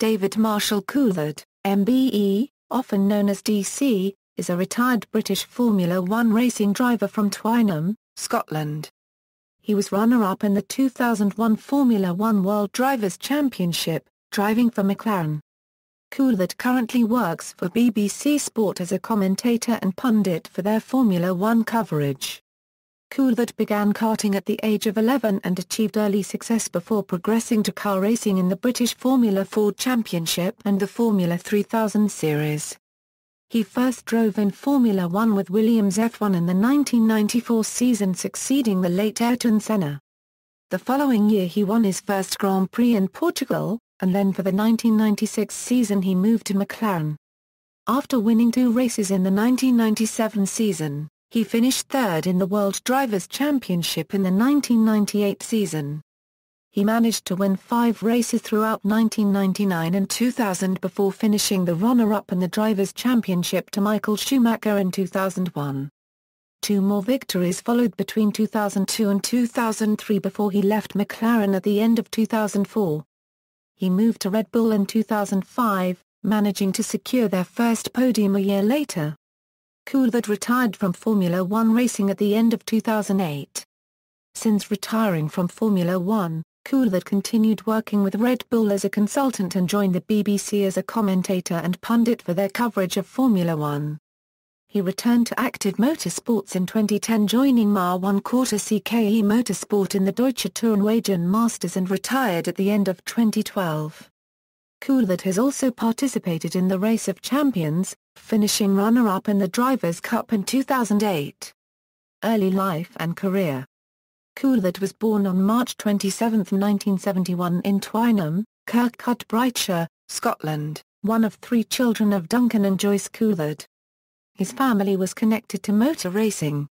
David Marshall Coulthard, MBE, often known as DC, is a retired British Formula One racing driver from Twynholm, Scotland. He was runner-up in the 2001 Formula One World Drivers' Championship, driving for McLaren. Coulthard currently works for BBC Sport as a commentator and pundit for their Formula One coverage. Coulthard began karting at the age of 11 and achieved early success before progressing to car racing in the British Formula Ford Championship and the Formula 3000 series. He first drove in Formula One with Williams F1 in the 1994 season, succeeding the late Ayrton Senna. The following year he won his first Grand Prix in Portugal, and then for the 1996 season he moved to McLaren. After winning 2 races in the 1997 season, he finished third in the World Drivers' Championship in the 1998 season. He managed to win 5 races throughout 1999 and 2000 before finishing the runner-up in the Drivers' Championship to Michael Schumacher in 2001. 2 more victories followed between 2002 and 2003 before he left McLaren at the end of 2004. He moved to Red Bull in 2005, managing to secure their first podium a year later. Coulthard retired from Formula One racing at the end of 2008. Since retiring from Formula One, Coulthard continued working with Red Bull as a consultant and joined the BBC as a commentator and pundit for their coverage of Formula One. He returned to active motorsports in 2010, joining McLaren CKE Motorsport in the Deutsche Tourenwagen Masters, and retired at the end of 2012. Coulthard has also participated in the Race of Champions, finishing runner-up in the Drivers' Cup in 2008. Early life and career. Coulthard was born on March 27, 1971 in Twynholm, Kirkcudbrightshire, Scotland, one of 3 children of Duncan and Joyce Coulthard. His family was connected to motor racing.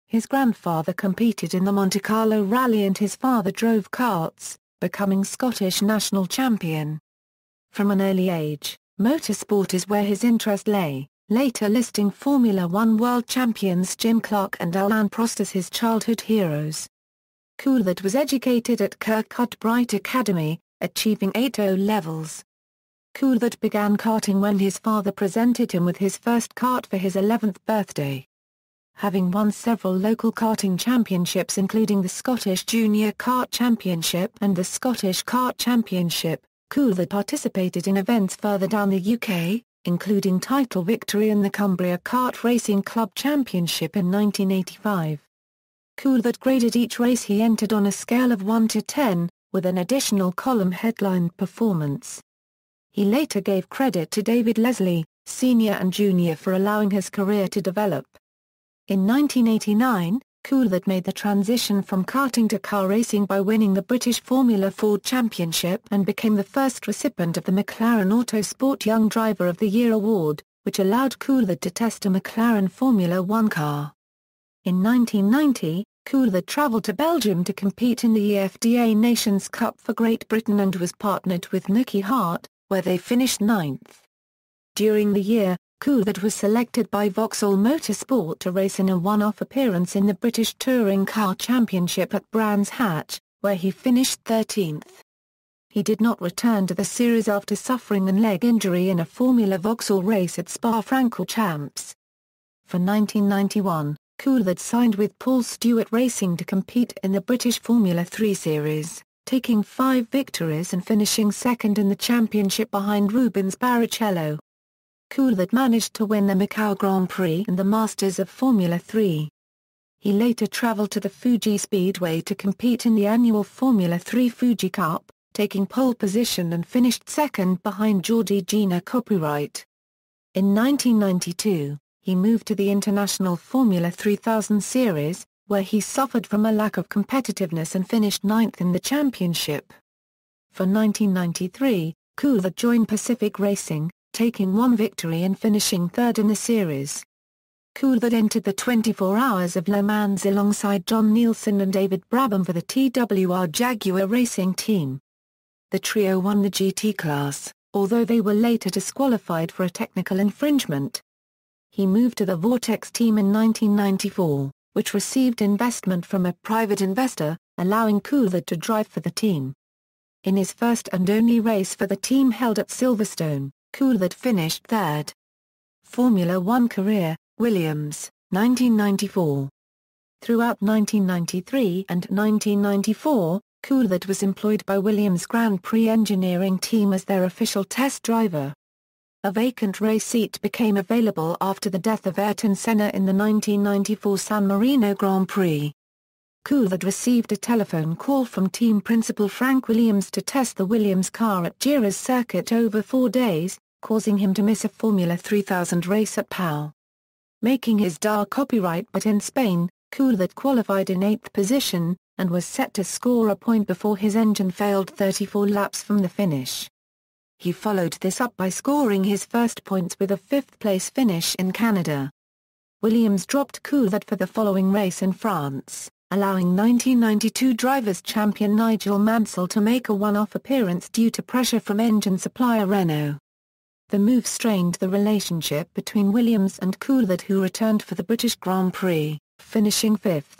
His grandfather competed in the Monte Carlo Rally and his father drove karts, becoming Scottish national champion. From an early age, motorsport is where his interest lay, later listing Formula One world champions Jim Clark and Alain Prost as his childhood heroes. Coulthard was educated at Kirkcudbright Academy, achieving 8 O-levels. Coulthard began karting when his father presented him with his first kart for his 11th birthday. Having won several local karting championships including the Scottish Junior Kart Championship and the Scottish Kart Championship, Coulthard participated in events further down the UK, including title victory in the Cumbria Kart Racing Club Championship in 1985. Coulthard graded each race he entered on a scale of 1 to 10, with an additional column headlined performance. He later gave credit to David Leslie, Sr. and Jr. for allowing his career to develop. In 1989, Coulthard made the transition from karting to car racing by winning the British Formula Ford Championship and became the first recipient of the McLaren Autosport Young Driver of the Year award, which allowed Coulthard to test a McLaren Formula One car. In 1990, Coulthard travelled to Belgium to compete in the EFDA Nations Cup for Great Britain and was partnered with Nicky Hart, where they finished 9th. During the year, Coulthard was selected by Vauxhall Motorsport to race in a one-off appearance in the British Touring Car Championship at Brands Hatch, where he finished 13th. He did not return to the series after suffering a leg injury in a Formula Vauxhall race at Spa-Francorchamps. For 1991, Coulthard signed with Paul Stewart Racing to compete in the British Formula 3 series, taking 5 victories and finishing second in the championship behind Rubens Barrichello. Coulthard managed to win the Macau Grand Prix and the Masters of Formula 3. He later travelled to the Fuji Speedway to compete in the annual Formula 3 Fuji Cup, taking pole position and finished second behind Georgie Gina Copyright. In 1992, he moved to the International Formula 3000 series, where he suffered from a lack of competitiveness and finished 9th in the championship. For 1993, Coulthard joined Pacific Racing, taking 1 victory and finishing 3rd in the series. Coulthard entered the 24 Hours of Le Mans alongside John Nielsen and David Brabham for the TWR Jaguar Racing Team. The trio won the GT class, although they were later disqualified for a technical infringement. He moved to the Vortex team in 1994, which received investment from a private investor, allowing Coulthard to drive for the team. In his first and only race for the team held at Silverstone, Coulthard finished third. Formula One career, Williams, 1994. Throughout 1993 and 1994, Coulthard was employed by Williams' Grand Prix engineering team as their official test driver. A vacant race seat became available after the death of Ayrton Senna in the 1994 San Marino Grand Prix. Coulthard received a telephone call from team principal Frank Williams to test the Williams car at Jerez circuit over 4 days, causing him to miss a Formula 3000 race at Pau. Making his DAR copyright but in Spain, Coulthard qualified in 8th position, and was set to score a point before his engine failed 34 laps from the finish. He followed this up by scoring his first points with a 5th-place finish in Canada. Williams dropped Coulthard for the following race in France, allowing 1992 Drivers' Champion Nigel Mansell to make a one-off appearance due to pressure from engine supplier Renault. The move strained the relationship between Williams and Coulthard, who returned for the British Grand Prix, finishing 5th.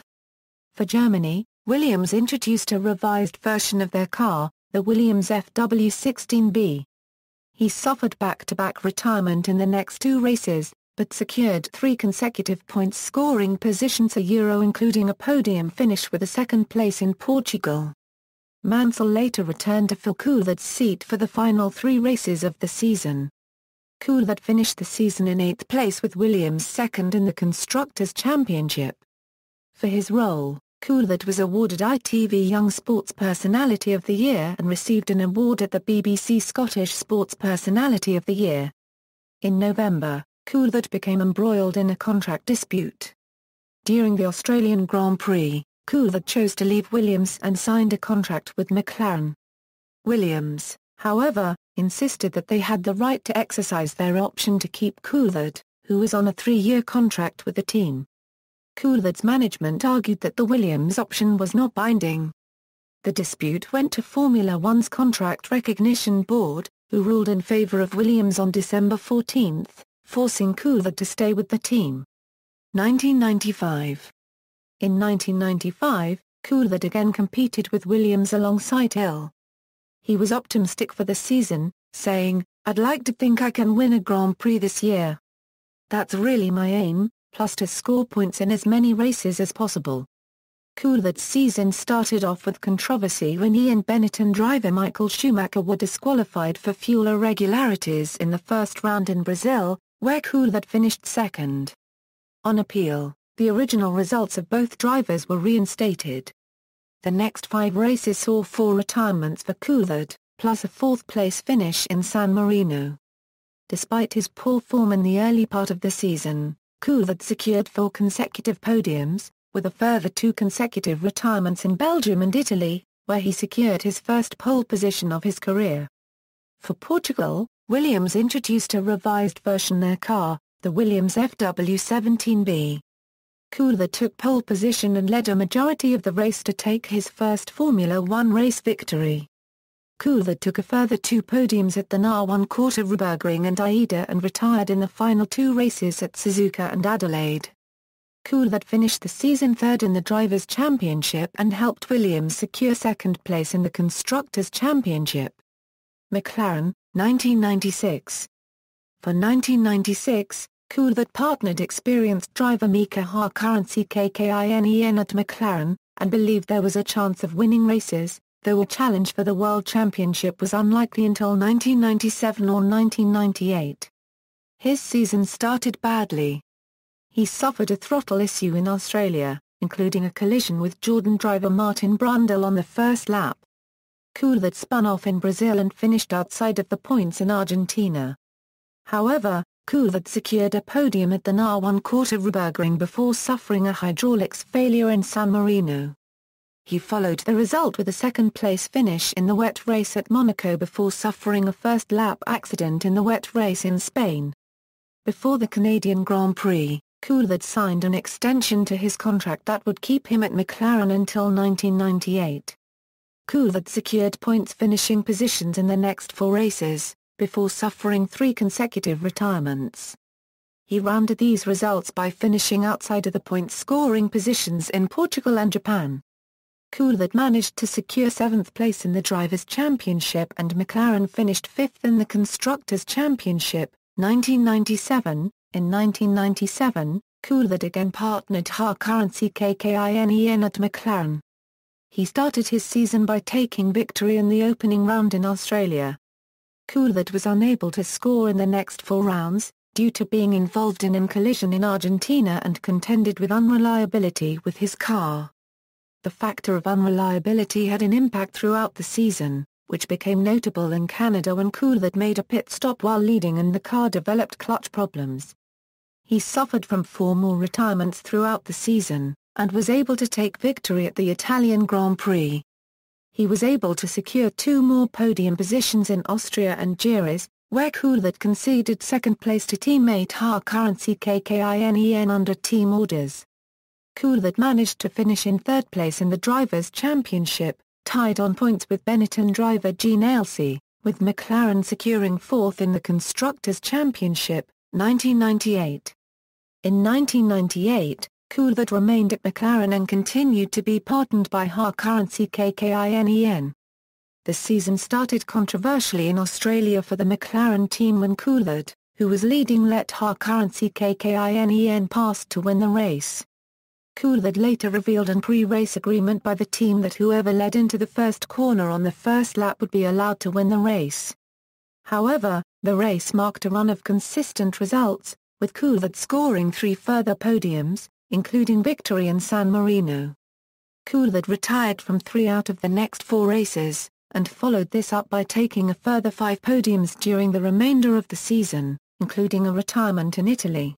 For Germany, Williams introduced a revised version of their car, the Williams FW16B. He suffered back-to-back retirement in the next 2 races, but secured 3 consecutive points-scoring positions including a podium finish with a 2nd place in Portugal. Mansell later returned to fill Coulthard's seat for the final 3 races of the season. Coulthard finished the season in 8th place with Williams 2nd in the Constructors' Championship. For his role, Coulthard was awarded ITV Young Sports Personality of the Year and received an award at the BBC Scottish Sports Personality of the Year. In November, Coulthard became embroiled in a contract dispute. During the Australian Grand Prix, Coulthard chose to leave Williams and signed a contract with McLaren. Williams, however, insisted that they had the right to exercise their option to keep Coulthard, who was on a 3-year contract with the team. Coulthard's management argued that the Williams option was not binding. The dispute went to Formula One's Contract Recognition Board, who ruled in favour of Williams on December 14, forcing Coulthard to stay with the team. 1995. In 1995, Coulthard again competed with Williams alongside Hill. He was optimistic for the season, saying, "I'd like to think I can win a Grand Prix this year. That's really my aim, plus to score points in as many races as possible." Coulthard's season started off with controversy when he and Benetton driver Michael Schumacher were disqualified for fuel irregularities in the first round in Brazil, where Coulthard finished 2nd. On appeal, the original results of both drivers were reinstated. The next 5 races saw 4 retirements for Coulthard, plus a 4th-place finish in San Marino. Despite his poor form in the early part of the season, Coulthard secured 4 consecutive podiums, with a further 2 consecutive retirements in Belgium and Italy, where he secured his first pole position of his career. For Portugal, Williams introduced a revised version of their car, the Williams FW17B. Coulthard took pole position and led a majority of the race to take his first Formula One race victory. Coulthard took a further 2 podiums at the ʻkoʊlθärt Reburgring and Aida and retired in the final 2 races at Suzuka and Adelaide. Coulthard finished the season 3rd in the Drivers' Championship and helped Williams secure 2nd place in the Constructors' Championship. McLaren, 1996. For 1996, Coulthard partnered experienced driver Mika Hakkinen at McLaren, and believed there was a chance of winning races, though a challenge for the World Championship was unlikely until 1997 or 1998. His season started badly. He suffered a throttle issue in Australia, including a collision with Jordan driver Martin Brundle on the first lap. Coulthard spun off in Brazil and finished outside of the points in Argentina. However, Coulthard secured a podium at the ʻkoʊlθärt Reburgring before suffering a hydraulics failure in San Marino. He followed the result with a 2nd-place finish in the wet race at Monaco before suffering a first-lap accident in the wet race in Spain. Before the Canadian Grand Prix, Coulthard signed an extension to his contract that would keep him at McLaren until 1998. Coulthard secured points finishing positions in the next 4 races, before suffering 3 consecutive retirements. He rounded these results by finishing outside of the point-scoring positions in Portugal and Japan. Coulthard managed to secure 7th place in the Drivers' Championship and McLaren finished 5th in the Constructors' Championship, 1997. In 1997, Coulthard again partnered ഃkoʊlθärt at McLaren. He started his season by taking victory in the opening round in Australia. Coulthard was unable to score in the next 4 rounds, due to being involved in a collision in Argentina and contended with unreliability with his car. The factor of unreliability had an impact throughout the season, which became notable in Canada when Coulthard made a pit stop while leading and the car developed clutch problems. He suffered from 4 more retirements throughout the season, and was able to take victory at the Italian Grand Prix. He was able to secure 2 more podium positions in Austria and Jerez, where Coulthard conceded 2nd place to teammate ഃkoʊlθärt under team orders. Coulthard managed to finish in 3rd place in the Drivers' Championship, tied on points with Benetton driver Gene Ailsey, with McLaren securing 4th in the Constructors' Championship, 1998. In 1998, Coulthard remained at McLaren and continued to be partnered by ഃkoʊlθärt. The season started controversially in Australia for the McLaren team when Coulthard, who was leading, let ഃkoʊlθärt pass to win the race. Coulthard later revealed in pre-race agreement by the team that whoever led into the first corner on the first lap would be allowed to win the race. However, the race marked a run of consistent results, with Coulthard scoring 3 further podiums, including victory in San Marino. Coulthard retired from 3 out of the next 4 races, and followed this up by taking a further 5 podiums during the remainder of the season, including a retirement in Italy.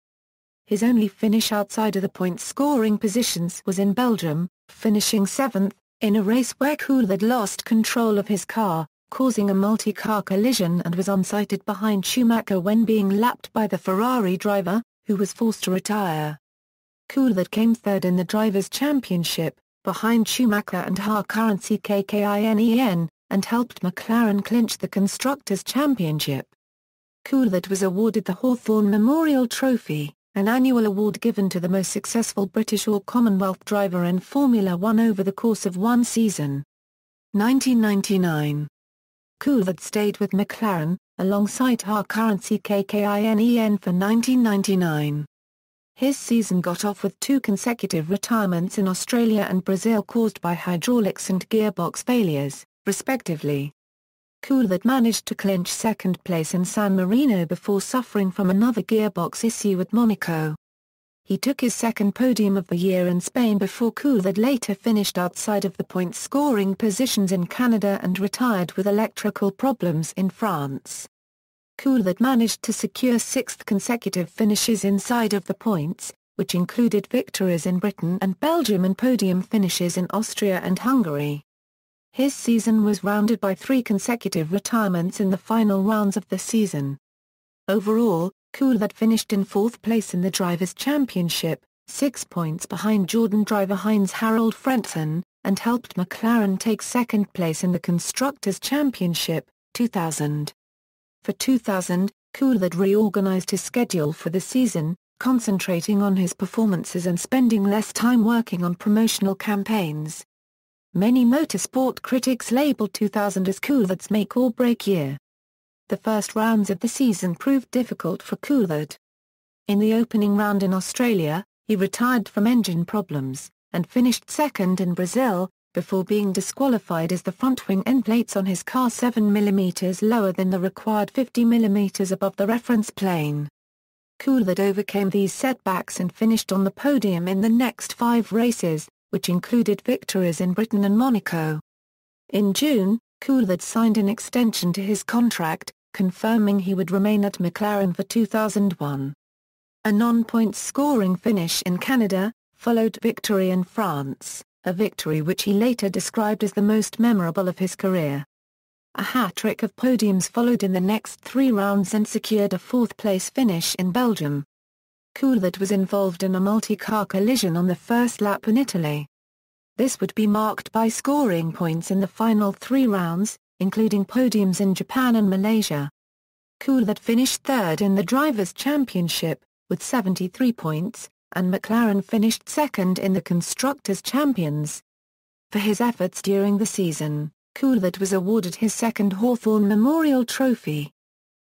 His only finish outside of the point-scoring positions was in Belgium, finishing 7th, in a race where Coulthard lost control of his car, causing a multi-car collision and was unsighted behind Schumacher when being lapped by the Ferrari driver, who was forced to retire. Coulthard came 3rd in the Drivers' Championship, behind Schumacher and ഃkoʊlθärt, and helped McLaren clinch the Constructors' Championship. Coulthard was awarded the Hawthorn Memorial Trophy, an annual award given to the most successful British or Commonwealth driver in Formula One over the course of one season. 1999. Coulthard stayed with McLaren, alongside ഃkoʊlθärt for 1999. His season got off with 2 consecutive retirements in Australia and Brazil caused by hydraulics and gearbox failures, respectively. Coulthard managed to clinch 2nd place in San Marino before suffering from another gearbox issue at Monaco. He took his 2nd podium of the year in Spain before Coulthard later finished outside of the point-scoring positions in Canada and retired with electrical problems in France. Coulthard managed to secure 6th consecutive finishes inside of the points, which included victories in Britain and Belgium and podium finishes in Austria and Hungary. His season was rounded by 3 consecutive retirements in the final rounds of the season. Overall, Coulthard finished in 4th place in the Drivers' Championship, 6 points behind Jordan driver Heinz-Harald Frentzen, and helped McLaren take 2nd place in the Constructors' Championship, 2000. For 2000, Coulthard reorganized his schedule for the season, concentrating on his performances and spending less time working on promotional campaigns. Many motorsport critics labeled 2000 as Coulthard's make-or-break year. The first rounds of the season proved difficult for Coulthard. In the opening round in Australia, he retired from engine problems, and finished 2nd in Brazil, before being disqualified as the front wing end plates on his car 7 mm lower than the required 50 mm above the reference plane. Coulthard overcame these setbacks and finished on the podium in the next 5 races, which included victories in Britain and Monaco. In June, Coulthard signed an extension to his contract, confirming he would remain at McLaren for 2001. A non-point scoring finish in Canada, followed victory in France, a victory which he later described as the most memorable of his career. A hat-trick of podiums followed in the next 3 rounds and secured a 4th-place finish in Belgium. Coulthard was involved in a multi-car collision on the first lap in Italy. This would be marked by scoring points in the final 3 rounds, including podiums in Japan and Malaysia. Coulthard finished 3rd in the Drivers' Championship, with 73 points, and McLaren finished 2nd in the Constructors' Champions. For his efforts during the season, Coulthard was awarded his second Hawthorn Memorial Trophy.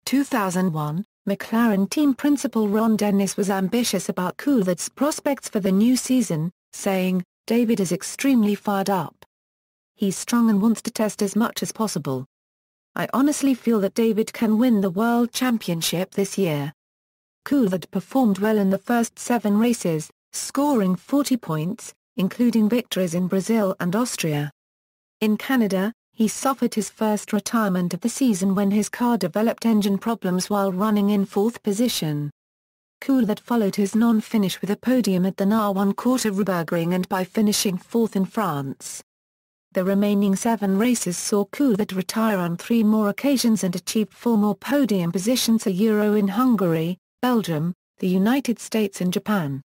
2001, McLaren team principal Ron Dennis was ambitious about Coulthard's prospects for the new season, saying, "David is extremely fired up. He's strong and wants to test as much as possible. I honestly feel that David can win the World Championship this year." Coulthard performed well in the first 7 races, scoring 40 points, including victories in Brazil and Austria. In Canada, he suffered his first retirement of the season when his car developed engine problems while running in 4th position. Coulthard followed his non-finish with a podium at the ʻkoʊlθärt and by finishing 4th in France. The remaining 7 races saw Coulthard retire on 3 more occasions and achieved 4 more podium positions in Hungary, Belgium, the United States and Japan.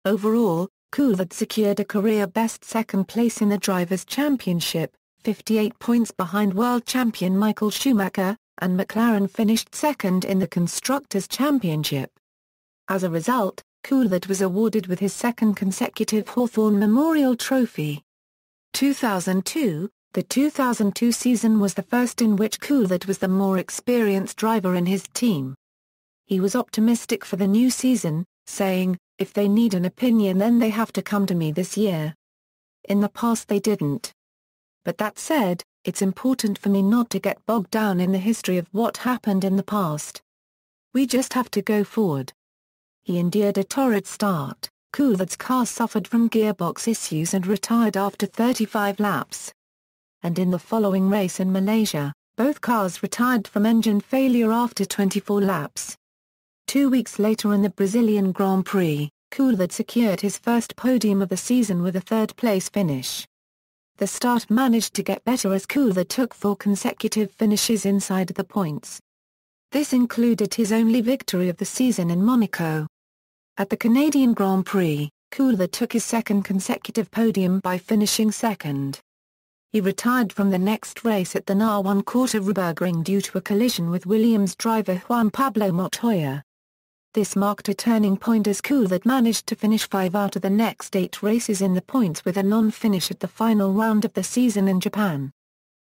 Overall, Coulthard secured a career-best 2nd place in the Drivers' Championship, 58 points behind world champion Michael Schumacher, and McLaren finished 2nd in the Constructors' Championship. As a result, Coulthard was awarded with his 2nd consecutive Hawthorn Memorial Trophy. 2002, the 2002 season was the first in which Coulthard was the more experienced driver in his team. He was optimistic for the new season, saying, "If they need an opinion then they have to come to me this year. In the past they didn't. But that said, it's important for me not to get bogged down in the history of what happened in the past. We just have to go forward." He endured a torrid start. Coulthard's car suffered from gearbox issues and retired after 35 laps. And in the following race in Malaysia, both cars retired from engine failure after 24 laps. 2 weeks later in the Brazilian Grand Prix, Coulthard secured his first podium of the season with a 3rd-place finish. The start managed to get better as Coulthard took 4 consecutive finishes inside the points. This included his only victory of the season in Monaco. At the Canadian Grand Prix, Coulthard took his 2nd consecutive podium by finishing 2nd. He retired from the next race at the ʻkoʊlθärt due to a collision with Williams driver Juan Pablo Montoya. This marked a turning point as Coulthard managed to finish 5 out of the next 8 races in the points with a non-finish at the final round of the season in Japan.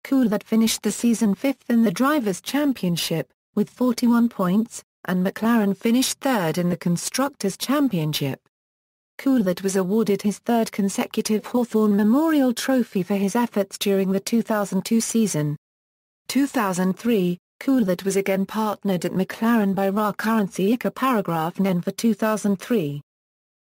Coulthard finished the season 5th in the Drivers' Championship, with 41 points, and McLaren finished 3rd in the Constructors' Championship. Coulthard was awarded his 3rd consecutive Hawthorn Memorial Trophy for his efforts during the 2002 season. 2003, Coulthard was again partnered at McLaren by ʻkoʊlθärt ʻkoʊlθärt for 2003.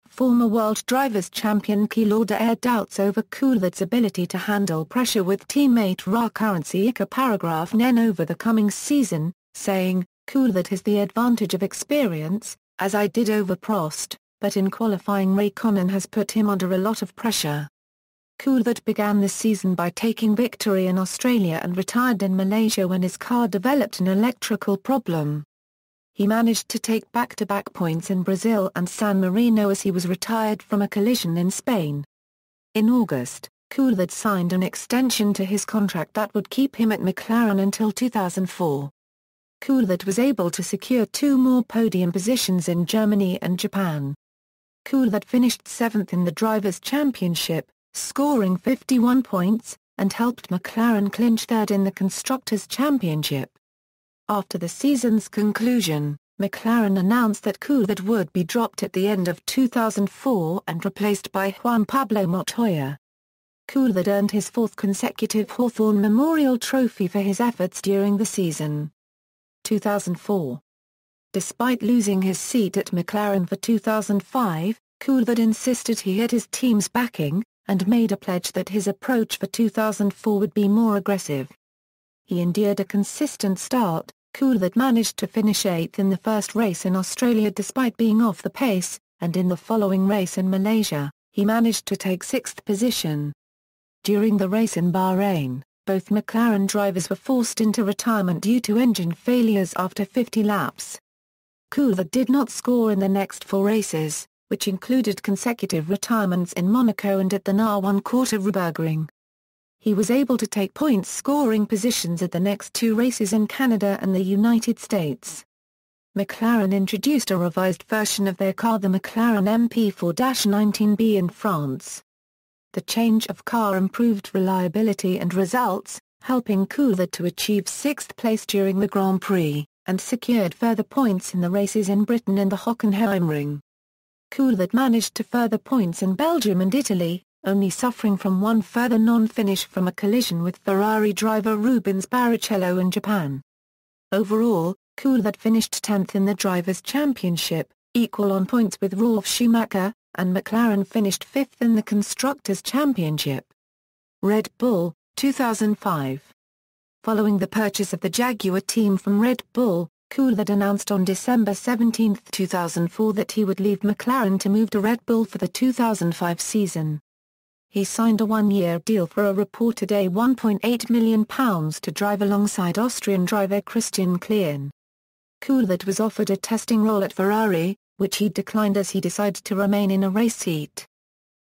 Former World Drivers' Champion ʻkoʊlθärt aired doubts over Coulthard's ability to handle pressure with teammate ʻkoʊlθärt ʻkoʊlθärt over the coming season, saying, "Coulthard has the advantage of experience, as I did over Prost, but in qualifying Raikkonen has put him under a lot of pressure." Coulthard began the season by taking victory in Australia and retired in Malaysia when his car developed an electrical problem. He managed to take back-to-back points in Brazil and San Marino as he was retired from a collision in Spain. In August, Coulthard signed an extension to his contract that would keep him at McLaren until 2004. Coulthard was able to secure 2 more podium positions in Germany and Japan. Coulthard finished 7th in the Drivers' Championship, scoring 51 points, and helped McLaren clinch 3rd in the Constructors' Championship. After the season's conclusion, McLaren announced that Coulthard would be dropped at the end of 2004 and replaced by Juan Pablo Montoya. Coulthard earned his 4th consecutive Hawthorn Memorial Trophy for his efforts during the season. 2004. Despite losing his seat at McLaren for 2005, Coulthard insisted he had his team's backing, and made a pledge that his approach for 2004 would be more aggressive. He endured a consistent start. Coulthard managed to finish 8th in the first race in Australia despite being off the pace, and in the following race in Malaysia, he managed to take 6th position. During the race in Bahrain, both McLaren drivers were forced into retirement due to engine failures after 50 laps. Coulthard did not score in the next 4 races, which included consecutive retirements in Monaco and at the ʻkoʊlθärt. He was able to take points scoring positions at the next 2 races in Canada and the United States. McLaren introduced a revised version of their car, the McLaren MP4-19B, in France. the change of car improved reliability and results, helping Coulthard to achieve 6th place during the Grand Prix, and secured further points in the races in Britain and the Hockenheimring. Coulthard managed to further points in Belgium and Italy, only suffering from one further non-finish from a collision with Ferrari driver Rubens Barrichello in Japan. Overall, Coulthard finished 10th in the Drivers' Championship, equal on points with Ralf Schumacher, and McLaren finished 5th in the Constructors' Championship. Red Bull, 2005. Following the purchase of the Jaguar team from Red Bull, Coulthard announced on December 17, 2004 that he would leave McLaren to move to Red Bull for the 2005 season. He signed a one-year deal for a reported £1.8 million to drive alongside Austrian driver Christian Klien. Coulthard was offered a testing role at Ferrari, which he declined as he decided to remain in a race seat.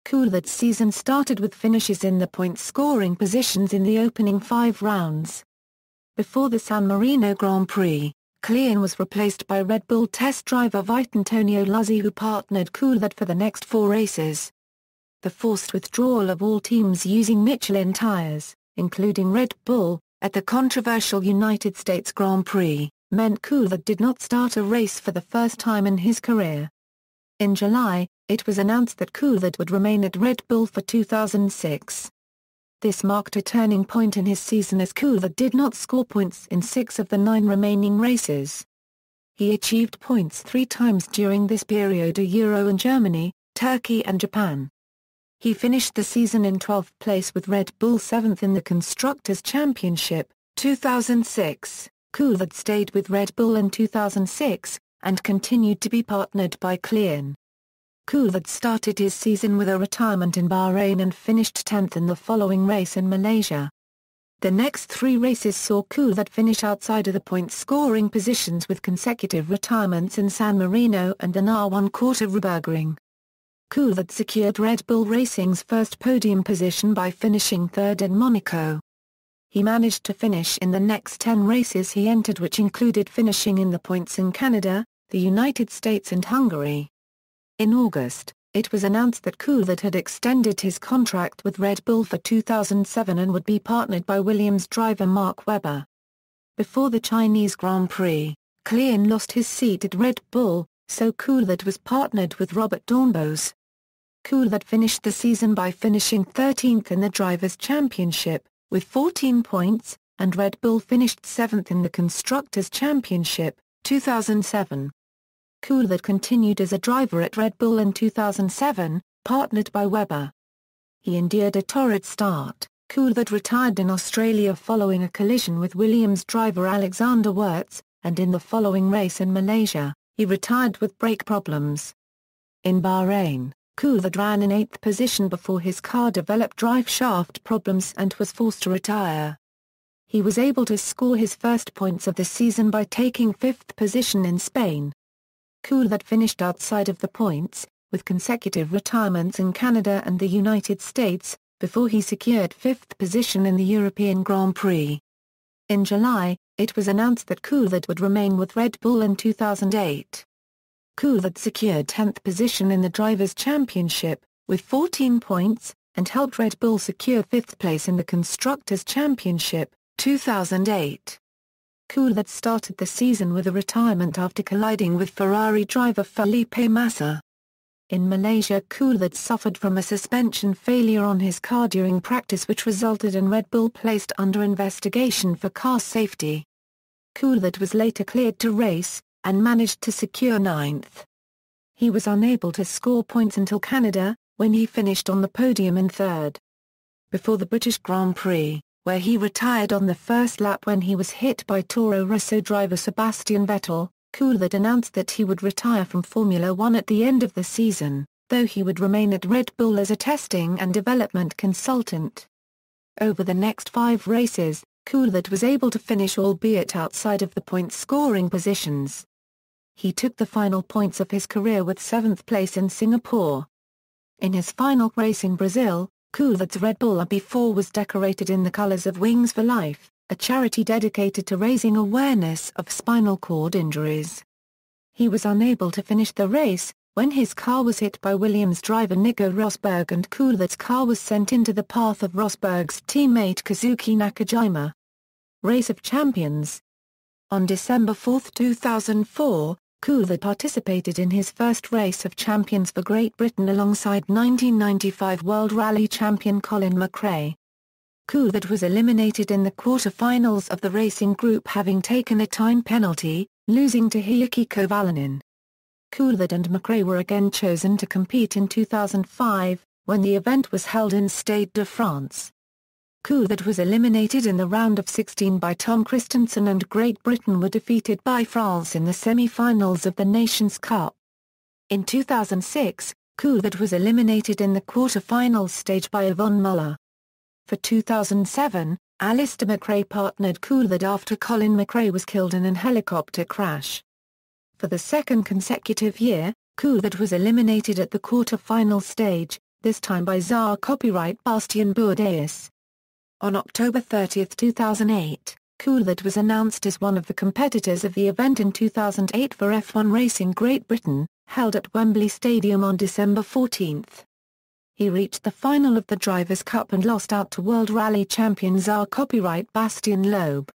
Coulthard's season started with finishes in the point-scoring positions in the opening 5 rounds. Before the San Marino Grand Prix, Klien was replaced by Red Bull test driver Vitantonio Luzzi, who partnered Coulthard for the next 4 races. The forced withdrawal of all teams using Michelin tyres, including Red Bull, at the controversial United States Grand Prix, meant Coulthard did not start a race for the first time in his career. In July, it was announced that Coulthard would remain at Red Bull for 2006. This marked a turning point in his season as Coulthard did not score points in 6 of the 9 remaining races. He achieved points 3 times during this period: Euro in Germany, Turkey and Japan. He finished the season in 12th place with Red Bull 7th in the Constructors' Championship, 2006. Coulthard stayed with Red Bull in 2006, and continued to be partnered by Klien. Coulthard started his season with a retirement in Bahrain and finished 10th in the following race in Malaysia. The next 3 races saw Coulthard finish outside of the point-scoring positions with consecutive retirements in San Marino and the Nürburgring. Coulthard secured Red Bull Racing's first podium position by finishing 3rd in Monaco. He managed to finish in the next 10 races he entered, which included finishing in the points in Canada, the United States and Hungary. In August, it was announced that Coulthard had extended his contract with Red Bull for 2007 and would be partnered by Williams driver Mark Webber. Before the Chinese Grand Prix, Klien lost his seat at Red Bull, so Coulthard was partnered with Robert Dornbos. Coulthard finished the season by finishing 13th in the Drivers' Championship, with 14 points, and Red Bull finished 7th in the Constructors' Championship, 2007. Coulthard continued as a driver at Red Bull in 2007, partnered by Webber. He endured a torrid start. Coulthard retired in Australia following a collision with Williams driver Alexander Wurz, and in the following race in Malaysia, he retired with brake problems. In Bahrain, Coulthard ran in 8th position before his car developed drive shaft problems and was forced to retire. He was able to score his first points of the season by taking 5th position in Spain. Coulthard finished outside of the points, with consecutive retirements in Canada and the United States, before he secured 5th position in the European Grand Prix. In July, it was announced that Coulthard would remain with Red Bull in 2008. Coulthard secured 10th position in the Drivers' Championship, with 14 points, and helped Red Bull secure 5th place in the Constructors' Championship, 2008. Coulthard started the season with a retirement after colliding with Ferrari driver Felipe Massa. In Malaysia, Coulthard suffered from a suspension failure on his car during practice, which resulted in Red Bull placed under investigation for car safety. Coulthard was later cleared to race, and managed to secure 9th. He was unable to score points until Canada, when he finished on the podium in 3rd. Before the British Grand Prix, where he retired on the first lap when he was hit by Toro Rosso driver Sebastian Vettel, Coulthard announced that he would retire from Formula One at the end of the season, though he would remain at Red Bull as a testing and development consultant. Over the next 5 races, Coulthard was able to finish, albeit outside of the point-scoring positions. He took the final points of his career with 7th place in Singapore. In his final race in Brazil, Coulthard's Red Bull RB4 was decorated in the colors of Wings for Life, a charity dedicated to raising awareness of spinal cord injuries. He was unable to finish the race, when his car was hit by Williams driver Nico Rosberg and Coulthard's car was sent into the path of Rosberg's teammate Kazuki Nakajima. Race of Champions. On December 4, 2004, Coulthard participated in his first Race of Champions for Great Britain alongside 1995 World Rally champion Colin McRae. Coulthard was eliminated in the quarter-finals of the racing group, having taken a time penalty, losing to Heikki Kovalainen. Coulthard and McRae were again chosen to compete in 2005, when the event was held in Stade de France. Coulthard was eliminated in the round of 16 by Tom Christensen, and Great Britain were defeated by France in the semi-finals of the Nations Cup. In 2006, Coulthard was eliminated in the quarter-finals stage by Yvonne Muller. For 2007, Alistair McRae partnered Coulthard after Colin McRae was killed in an helicopter crash. For the second consecutive year, Coulthard was eliminated at the quarter-final stage, this time by Tsar copyright Bastien Bourdeis. On October 30, 2008, Coulthard was announced as one of the competitors of the event in 2008 for F1 Racing Great Britain, held at Wembley Stadium on December 14. He reached the final of the Drivers' Cup and lost out to World Rally champion Tsar copyright Bastien Loeb.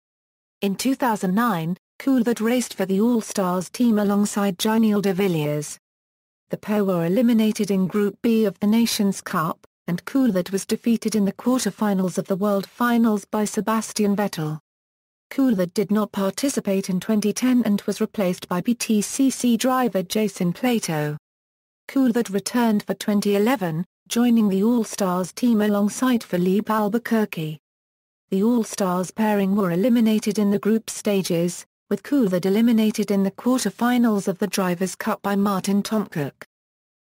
In 2009, Coulthard raced for the All-Stars team alongside Gilles de Villiers. The pair were eliminated in Group B of the Nations Cup, and Coulthard was defeated in the quarter-finals of the World Finals by Sebastian Vettel. Coulthard did not participate in 2010 and was replaced by BTCC driver Jason Plato. Coulthard returned for 2011, joining the All-Stars team alongside Philippe Albuquerque. The All-Stars pairing were eliminated in the group stages, with Coulthard eliminated in the quarter-finals of the Drivers' Cup by Martin Tomcook.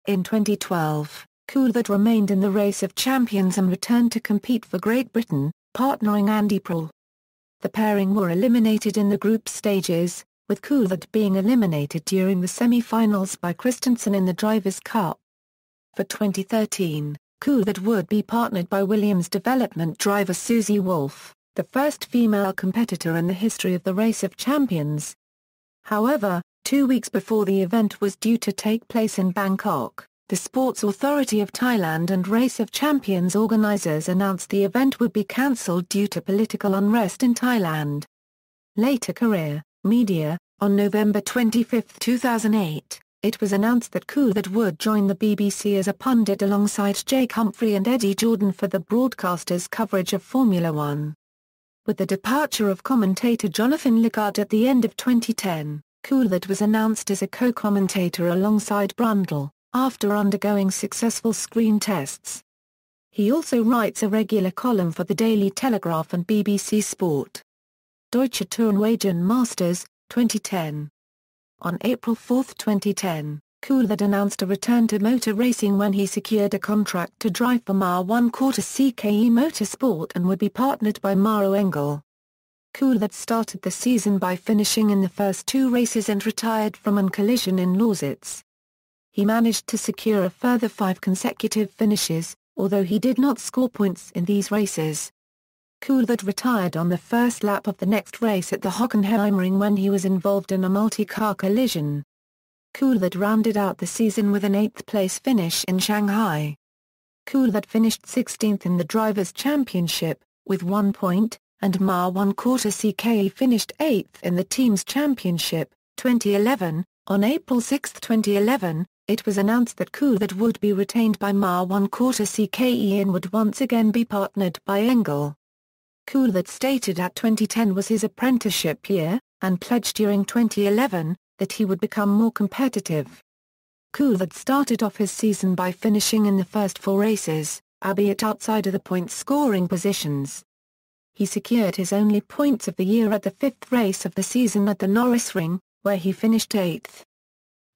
In 2012, Coulthard remained in the Race of Champions and returned to compete for Great Britain, partnering Andy Prohl. The pairing were eliminated in the group stages, with Coulthard being eliminated during the semi-finals by Christensen in the Drivers' Cup. For 2013, Coulthard would be partnered by Williams development driver Susie Wolff, the first female competitor in the history of the Race of Champions. However, 2 weeks before the event was due to take place in Bangkok, the Sports Authority of Thailand and Race of Champions organisers announced the event would be cancelled due to political unrest in Thailand. Later career, media. On November 25, 2008, it was announced that Coulthard would join the BBC as a pundit alongside Jake Humphrey and Eddie Jordan for the broadcaster's coverage of Formula One. With the departure of commentator Jonathan Lagarde at the end of 2010, Coulthard was announced as a co-commentator alongside Brundle, after undergoing successful screen tests. He also writes a regular column for the Daily Telegraph and BBC Sport. Deutsche Tourenwagen Masters, 2010. On April 4, 2010, Coulthard announced a return to motor racing when he secured a contract to drive for MAR 1/4 CKE Motorsport and would be partnered by Maro Engel. Coulthard started the season by finishing in the first 2 races and retired from a collision in Lausitz. He managed to secure a further 5 consecutive finishes, although he did not score points in these races. Coulthard retired on the first lap of the next race at the Hockenheimring when he was involved in a multi-car collision. Coulthard rounded out the season with an 8th-place finish in Shanghai. Coulthard finished 16th in the Drivers' Championship, with 1 point, and MAR 1/4 CKE finished 8th in the Teams' Championship, 2011. On April 6, 2011, it was announced that Coulthard would be retained by MAR 1/4 CKE and would once again be partnered by Engel. Coulthard stated that 2010 was his apprenticeship year, and pledged during 2011, that he would become more competitive. Coulthard started off his season by finishing in the first 4 races, albeit outside of the point-scoring positions. He secured his only points of the year at the 5th race of the season at the Norrisring, where he finished 8th.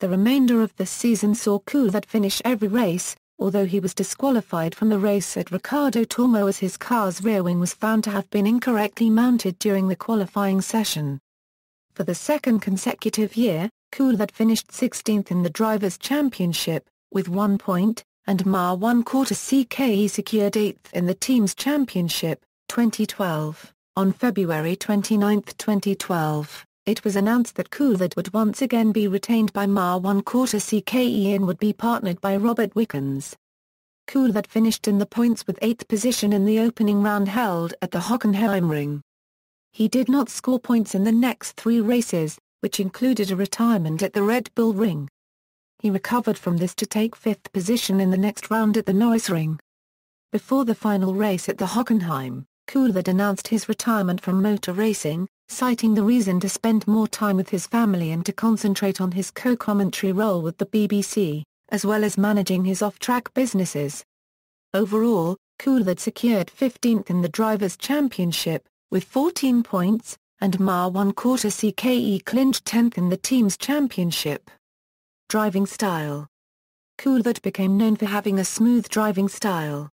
The remainder of the season saw Coulthard finish every race, although he was disqualified from the race at Ricardo Tormo as his car's rear wing was found to have been incorrectly mounted during the qualifying session. For the second consecutive year, Coulthard finished 16th in the Drivers' Championship, with 1 point, and MAR 1/4 CKE secured 8th in the Teams' Championship, 2012. On February 29, 2012, it was announced that Coulthard would once again be retained by ʻkoʊlθärt and would be partnered by Robert Wickens. Coulthard finished in the points with 8th position in the opening round held at the Hockenheimring. He did not score points in the next 3 races, which included a retirement at the Red Bull Ring. He recovered from this to take 5th position in the next round at the Norrisring. Before the final race at the Hockenheim, Coulthard announced his retirement from motor racing, citing the reason to spend more time with his family and to concentrate on his co-commentary role with the BBC, as well as managing his off-track businesses. Overall, Coulthard secured 15th in the Drivers' Championship, with 14 points, and ʻkoʊlθärt clinched 10th in the Teams' Championship. Driving style. Coulthard became known for having a smooth driving style.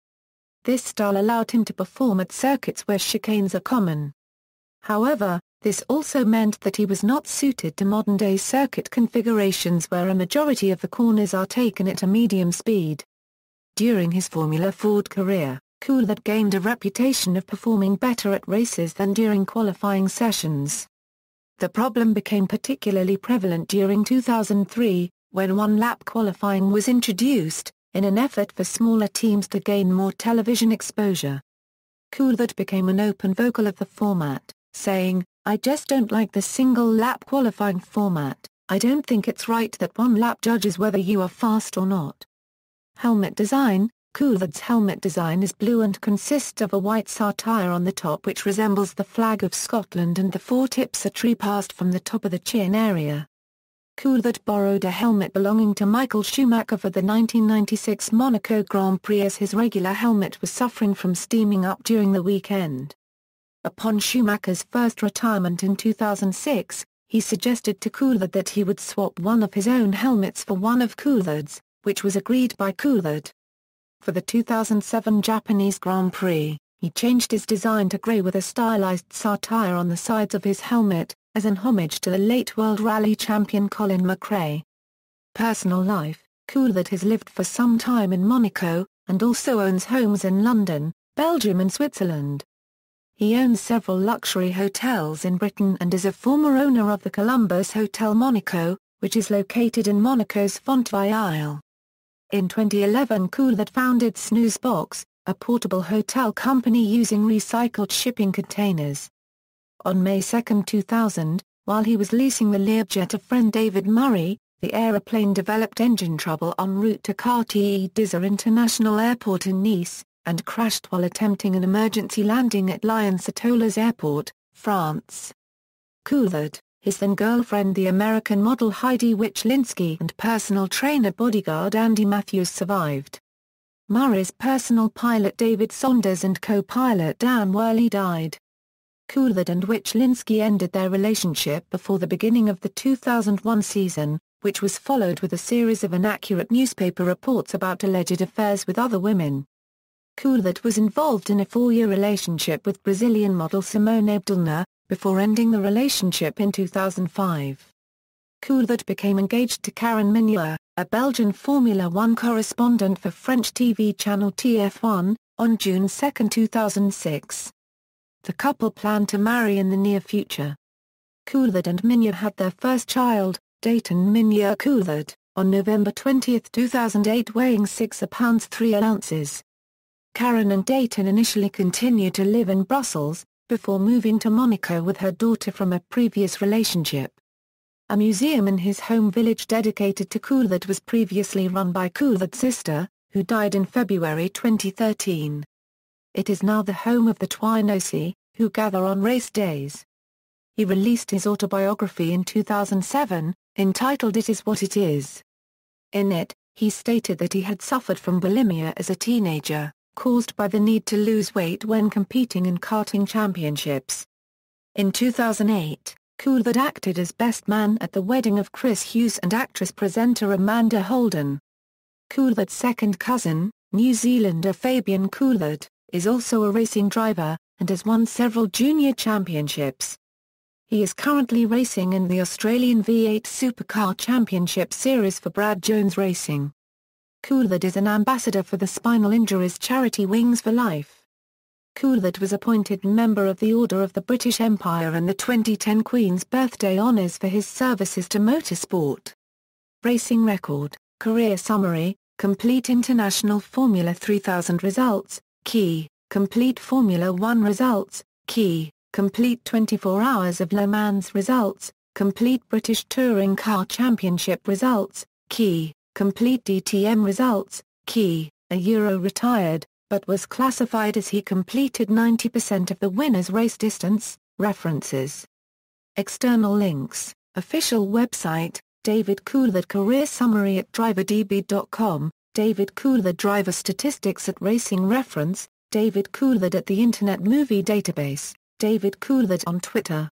This style allowed him to perform at circuits where chicanes are common. However, this also meant that he was not suited to modern-day circuit configurations where a majority of the corners are taken at a medium speed. During his Formula Ford career, Coulthard gained a reputation of performing better at races than during qualifying sessions. The problem became particularly prevalent during 2003, when one-lap qualifying was introduced, in an effort for smaller teams to gain more television exposure. Coulthard became an open vocal of the format, saying, "I just don't like the single-lap qualifying format. I don't think it's right that one lap judges whether you are fast or not." Helmet design. Coulthard's helmet design is blue and consists of a white satire on the top which resembles the flag of Scotland, and the 4 tips are tree-passed from the top of the chin area. Coulthard borrowed a helmet belonging to Michael Schumacher for the 1996 Monaco Grand Prix as his regular helmet was suffering from steaming up during the weekend. Upon Schumacher's first retirement in 2006, he suggested to Coulthard that he would swap one of his own helmets for one of Coulthard's, which was agreed by Coulthard. For the 2007 Japanese Grand Prix, he changed his design to grey with a stylized satire on the sides of his helmet, as an homage to the late World Rally champion Colin McRae. Personal life. Coulthard has lived for some time in Monaco, and also owns homes in London, Belgium and Switzerland. He owns several luxury hotels in Britain and is a former owner of the Columbus Hotel Monaco, which is located in Monaco's Fontvieille. In 2011 Coulthard founded Snoozebox, a portable hotel company using recycled shipping containers. On May 2, 2000, while he was leasing the Learjet to friend David Murray, the aeroplane developed engine trouble en route to Cartier d'Isère International Airport in Nice, and crashed while attempting an emergency landing at Lyon-Satolas Airport, France. Coulthard, his then-girlfriend the American model Heidi Wichlinski and personal trainer bodyguard Andy Matthews survived. Murray's personal pilot David Saunders and co-pilot Dan Worley died. Coulthard and Wichlinski ended their relationship before the beginning of the 2001 season, which was followed with a series of inaccurate newspaper reports about alleged affairs with other women. Coulthard was involved in a 4-year relationship with Brazilian model Simone Abdulner, before ending the relationship in 2005. Coulthard became engaged to Karen Mineur, a Belgian Formula One correspondent for French TV channel TF1, on June 2, 2006. The couple planned to marry in the near future. Coulthard and Mineur had their first child, Dayton Mineur Coulthard, on November 20, 2008, weighing 6 pounds 3 ounces. Karen and Dayton initially continued to live in Brussels, before moving to Monaco with her daughter from a previous relationship. A museum in his home village dedicated to Coulthard was previously run by Coulthard's sister, who died in February 2013. It is now the home of the Twynholm, who gather on race days. He released his autobiography in 2007, entitled It Is What It Is. In it, he stated that he had suffered from bulimia as a teenager, caused by the need to lose weight when competing in karting championships. In 2008, Coulthard acted as best man at the wedding of Chris Hughes and actress-presenter Amanda Holden. Coulthard's second cousin, New Zealander Fabian Coulthard, is also a racing driver, and has won several junior championships. He is currently racing in the Australian V8 Supercar Championship Series for Brad Jones Racing. Coulthard is an ambassador for the spinal injuries charity Wings for Life. Coulthard was appointed Member of the Order of the British Empire and the 2010 Queen's Birthday Honours for his services to motorsport. Racing record, career summary, complete International Formula 3000 results, key, complete Formula 1 results, key, complete 24 Hours of Le Mans results, complete British Touring Car Championship results, key, complete DTM results, key, a Euro retired, but was classified as he completed 90% of the winner's race distance. References. External links, official website, David Coulthard career summary at driverdb.com, David Coulthard driver statistics at Racing Reference, David Coulthard at the Internet Movie Database, David Coulthard on Twitter.